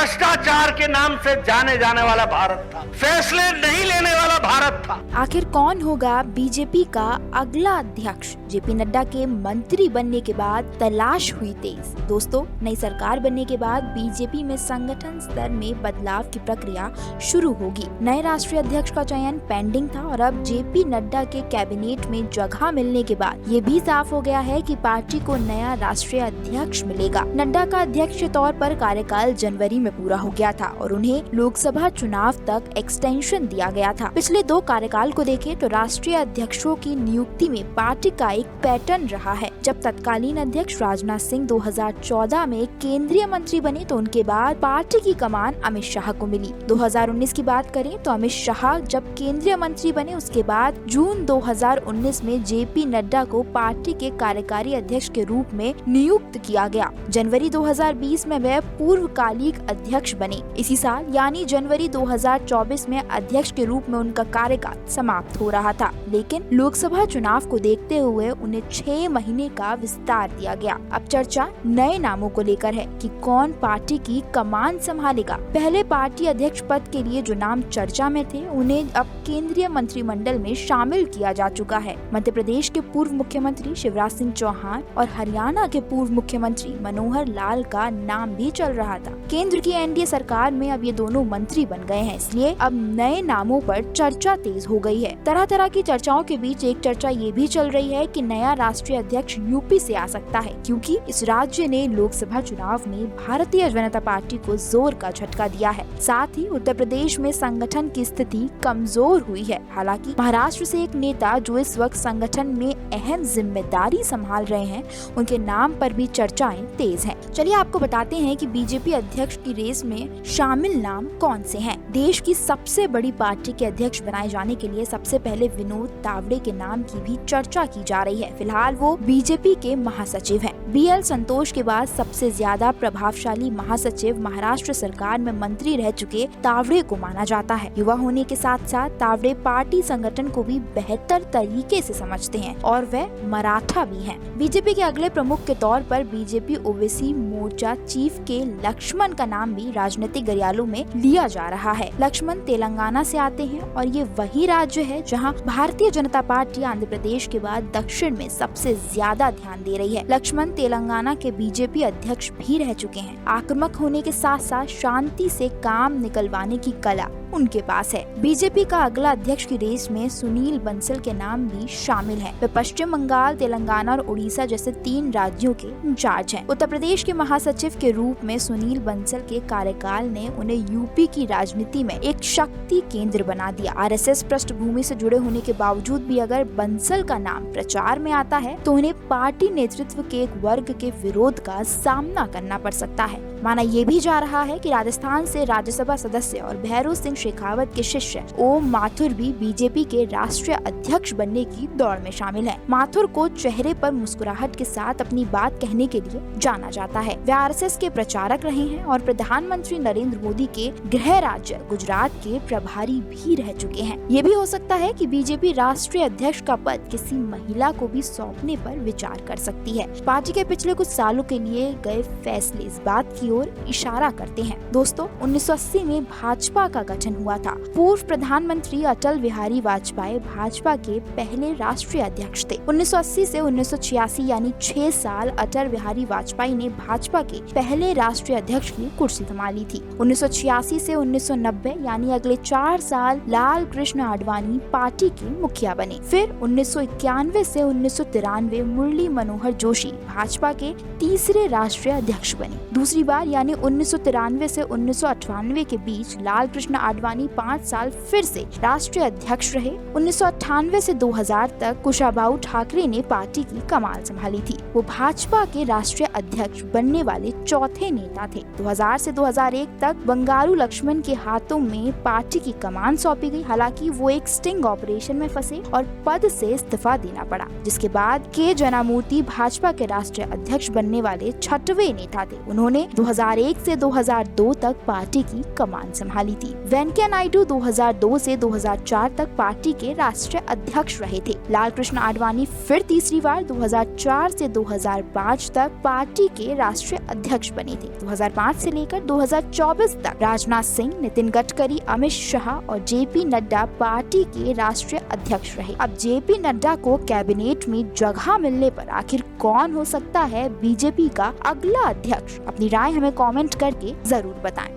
भ्रष्टाचार के नाम से जाने जाने वाला भारत था, फैसले नहीं लेने वाला भारत था। आखिर कौन होगा बीजेपी का अगला अध्यक्ष? जेपी नड्डा के मंत्री बनने के बाद तलाश हुई तेज। दोस्तों, नई सरकार बनने के बाद बीजेपी में संगठन स्तर में बदलाव की प्रक्रिया शुरू होगी। नए राष्ट्रीय अध्यक्ष का चयन पेंडिंग था और अब जेपी नड्डा के कैबिनेट में जगह मिलने के बाद ये भी साफ हो गया है कि पार्टी को नया राष्ट्रीय अध्यक्ष मिलेगा। नड्डा का अध्यक्ष के तौर पर कार्यकाल जनवरी में पूरा हो गया था और उन्हें लोकसभा चुनाव तक एक्सटेंशन दिया गया था। पिछले 2 कार्यकाल को देखें तो राष्ट्रीय अध्यक्षों की नियुक्ति में पार्टी का एक पैटर्न रहा है। जब तत्कालीन अध्यक्ष राजनाथ सिंह 2014 में केंद्रीय मंत्री बने तो उनके बाद पार्टी की कमान अमित शाह को मिली। 2019 की बात करें तो अमित शाह जब केंद्रीय मंत्री बने उसके बाद जून 2019 में जेपी नड्डा को पार्टी के कार्यकारी अध्यक्ष के रूप में नियुक्त किया गया। जनवरी 2020 में वह पूर्वकालिक अध्यक्ष बने। इसी साल यानी जनवरी 2024 में अध्यक्ष के रूप में उनका कार्यकाल समाप्त हो रहा था, लेकिन लोकसभा चुनाव को देखते हुए उन्हें 6 महीने का विस्तार दिया गया। अब चर्चा नए नामों को लेकर है कि कौन पार्टी की कमान संभालेगा। पहले पार्टी अध्यक्ष पद के लिए जो नाम चर्चा में थे उन्हें अब केंद्रीय मंत्रिमंडल में शामिल किया जा चुका है। मध्य प्रदेश के पूर्व मुख्यमंत्री शिवराज सिंह चौहान और हरियाणा के पूर्व मुख्यमंत्री मनोहर लाल का नाम भी चल रहा था। केंद्र की एनडीए सरकार में अब ये दोनों मंत्री बन गए हैं, इसलिए अब नए नामों पर चर्चा तेज हो गई है। तरह तरह की चर्चाओं के बीच एक चर्चा ये भी चल रही है कि नया राष्ट्रीय अध्यक्ष यूपी से आ सकता है, क्योंकि इस राज्य ने लोकसभा चुनाव में भारतीय जनता पार्टी को जोर का झटका दिया है। साथ ही उत्तर प्रदेश में संगठन की स्थिति कमजोर हुई है। हालांकि महाराष्ट्र से एक नेता जो इस वक्त संगठन में अहम जिम्मेदारी संभाल रहे हैं, उनके नाम पर भी चर्चाएं तेज हैं। चलिए आपको बताते हैं कि बीजेपी अध्यक्ष की रेस में शामिल नाम कौन से हैं। देश की सबसे बड़ी पार्टी के अध्यक्ष बनाए जाने के लिए सबसे पहले विनोद तावड़े के नाम की भी चर्चा की जा रही है। फिलहाल वो बीजेपी के महासचिव हैं। बीएल संतोष के बाद सबसे ज्यादा प्रभावशाली महासचिव महाराष्ट्र सरकार में मंत्री रह चुके तावड़े को माना जाता है। युवा होने के साथ साथ तावड़े पार्टी संगठन को भी बेहतर तरीके से समझते हैं और वह मराठा भी हैं। बीजेपी के अगले प्रमुख के तौर पर बीजेपी ओवैसी मोर्चा चीफ के लक्ष्मण का नाम भी राजनीतिक गलियारों में लिया जा रहा है। लक्ष्मण तेलंगाना से आते हैं और ये वही राज्य है जहां भारतीय जनता पार्टी आंध्र प्रदेश के बाद दक्षिण में सबसे ज्यादा ध्यान दे रही है। लक्ष्मण तेलंगाना के बीजेपी अध्यक्ष भी रह चुके हैं। आक्रामक होने के साथ साथ शांति से काम निकलवाने की कला उनके पास है। बीजेपी का अगला अध्यक्ष की रेस में सुनील बंसल के नाम भी शामिल है। वे पश्चिम बंगाल, तेलंगाना और उड़ीसा जैसे 3 राज्यों के इंचार्ज हैं। उत्तर प्रदेश के महासचिव के रूप में सुनील बंसल के कार्यकाल ने उन्हें यूपी की राजनीति में एक शक्ति केंद्र बना दिया। आरएसएस पृष्ठभूमि से जुड़े होने के बावजूद भी अगर बंसल का नाम प्रचार में आता है तो उन्हें पार्टी नेतृत्व के एक वर्ग के विरोध का सामना करना पड़ सकता है। माना ये भी जा रहा है कि राजस्थान से राज्यसभा सदस्य और भैरव सिंह शेखावत के शिष्य ओम माथुर भी बीजेपी के राष्ट्रीय अध्यक्ष बनने की दौड़ में शामिल है। माथुर को चेहरे पर मुस्कुराहट के साथ अपनी बात कहने के लिए जाना जाता है। वे आरएसएस के प्रचारक रहे हैं और प्रधानमंत्री नरेंद्र मोदी के गृह राज्य गुजरात के प्रभारी भी रह चुके हैं। ये भी हो सकता है कि बीजेपी राष्ट्रीय अध्यक्ष का पद किसी महिला को भी सौंपने पर विचार कर सकती है। पार्टी के पिछले कुछ सालों के लिए गए फैसले इस बात की ओर इशारा करते हैं। दोस्तों, 1980 में भाजपा का गठन हुआ था। पूर्व प्रधानमंत्री अटल बिहारी वाजपेयी भाजपा के पहले राष्ट्रीय अध्यक्ष थे। 1980 से 1986 यानी 6 साल अटल बिहारी वाजपेयी ने भाजपा के पहले राष्ट्रीय अध्यक्ष की कुर्सी संभाली थी। 1986 से 1990 यानी अगले 4 साल लाल कृष्ण आडवाणी पार्टी के मुखिया बने। फिर 1991 से 1993 मुरली मनोहर जोशी भाजपा के तीसरे राष्ट्रीय अध्यक्ष बने। दूसरी बार यानी 1993 से 1998 के बीच लाल कृष्ण आडवाणी 5 साल फिर से राष्ट्रीय अध्यक्ष रहे। 1998 से 2000 तक कुशाभाऊ ठाकरे ने पार्टी की कमान संभाली थी। वो भाजपा के राष्ट्रीय अध्यक्ष बनने वाले चौथे नेता थे। 2000 से 2001 तक बंगारू लक्ष्मण के हाथों में पार्टी की कमान सौंपी गई। हालांकि वो एक स्टिंग ऑपरेशन में फंसे और पद से इस्तीफा देना पड़ा, जिसके बाद के जनामूर्ति भाजपा के राष्ट्रीय अध्यक्ष बनने वाले 6वें नेता थे। उन्होंने 2001 से 2002 तक पार्टी की कमान संभाली थी। वेंकैया नायडू 2002 से 2004 तक पार्टी के राष्ट्रीय अध्यक्ष रहे थे। लाल कृष्ण आडवाणी फिर तीसरी बार 2004 से 2005 तक पार्टी के राष्ट्रीय अध्यक्ष बने थे। 2005 से लेकर 2024 तक राजनाथ सिंह, नितिन गडकरी, अमित शाह और जेपी नड्डा पार्टी के राष्ट्रीय अध्यक्ष रहे। अब जेपी नड्डा को कैबिनेट में जगह मिलने पर आखिर कौन हो सकता है बीजेपी का अगला अध्यक्ष? अपनी राय हमें कमेंट करके जरूर बताएं।